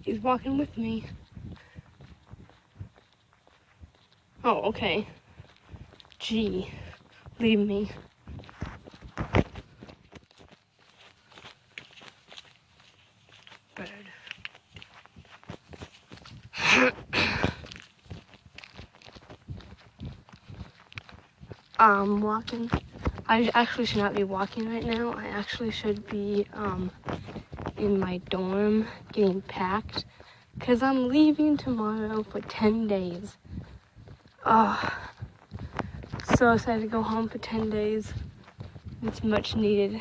He's walking with me. Oh, okay. Gee, leave me. Bird. Walking. I actually should not be walking right now. I actually should be, in my dorm getting packed because I'm leaving tomorrow for 10 days. Oh, so excited to go home for 10 days. It's much needed.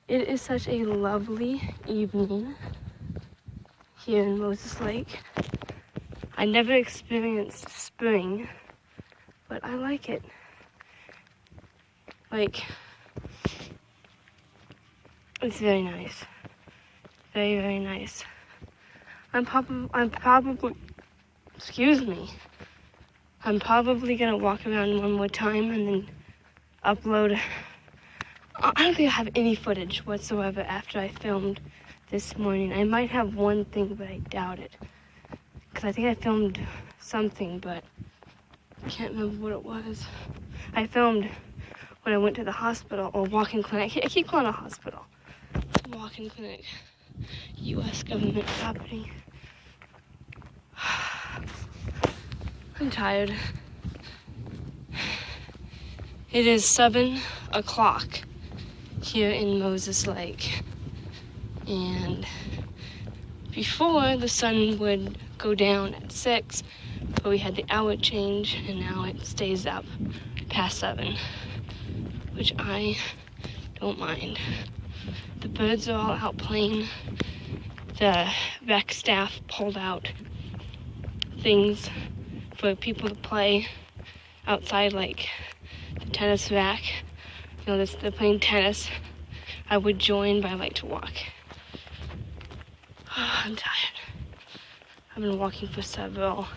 It is such a lovely evening here in Moses Lake. I never experienced spring, but I like it. Like, it's very nice. Very, very nice. I'm probably, excuse me. I'm probably gonna walk around one more time and then upload. I don't think I have any footage whatsoever after I filmed this morning. I might have one thing, but I doubt it. Because I think I filmed something, but I can't remember what it was. I filmed when I went to the hospital, or walk-in clinic. I keep calling it a hospital. Walk-in clinic. U.S. government property. I'm tired. It is 7 o'clock here in Moses Lake. And before, the sun would go down at 6, but we had the hour change, and now it stays up past 7, which I don't mind. The birds are all out playing. The rec staff pulled out things for people to play outside, like the tennis rack. You know, they're playing tennis. I would join, but I like to walk. Oh, I'm tired. I've been walking for several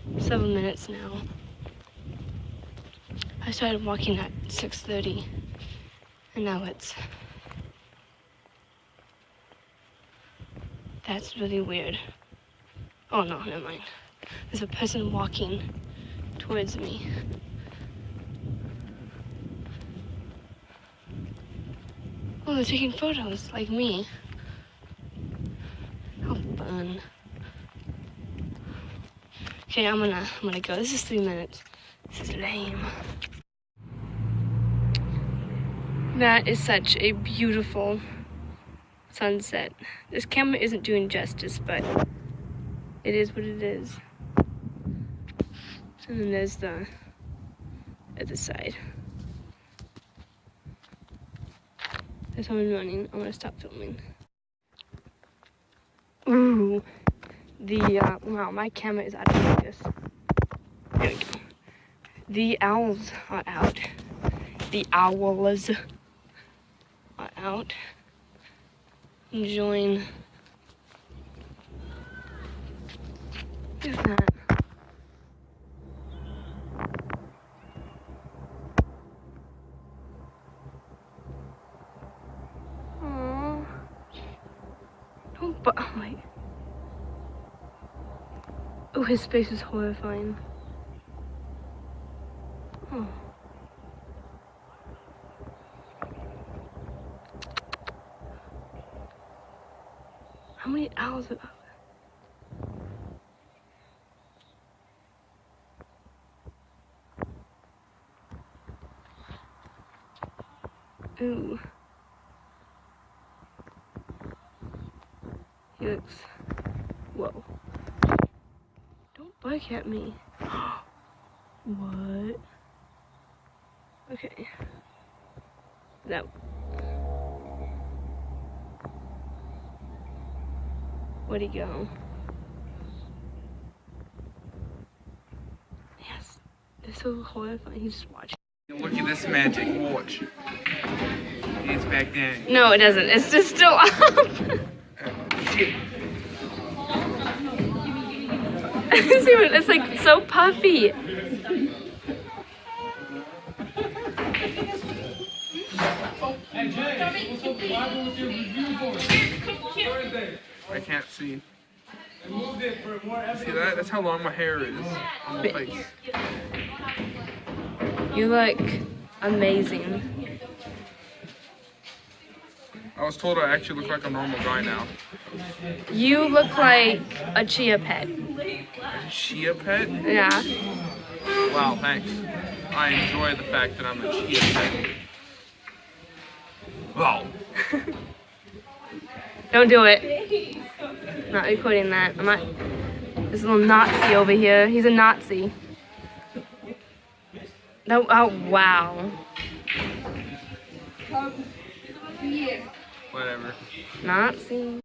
minutes now. I started walking at 6:30, and now that's really weird. Oh no, never mind. There's a person walking towards me. Oh, they're taking photos, like me. How fun. Okay, I'm gonna go. This is 3 minutes. This is lame. That is such a beautiful sunset. This camera isn't doing justice, but it is what it is. And then there's the other side. There's someone running. I'm gonna stop filming. Ooh, wow, my camera is out of focus. There we go. The owls are out. The owls are out. Enjoying. What is that? Aww. Don't oh my. Oh, his face is horrifying. Oh. How many owls are out? Ooh. He looks. Whoa. Don't bark at me. What? Okay. That. Where'd he go? Yes. They're so horrifying. He's just watching. Look at this magic. Watch. It's back down. No, it doesn't. It's just still up. It's like so puffy. Hey Jay, what's up? Why with your review for it? I can't see. See that? That's how long my hair is on my face. You look amazing. I was told I actually look like a normal guy now. You look like a chia pet. Chia pet? Yeah. Wow, thanks. I enjoy the fact that I'm a chia pet. Wow. Don't do it. I'm not recording that. I'm not. This little Nazi over here. He's a Nazi. No, oh, wow. Whatever. Nazi.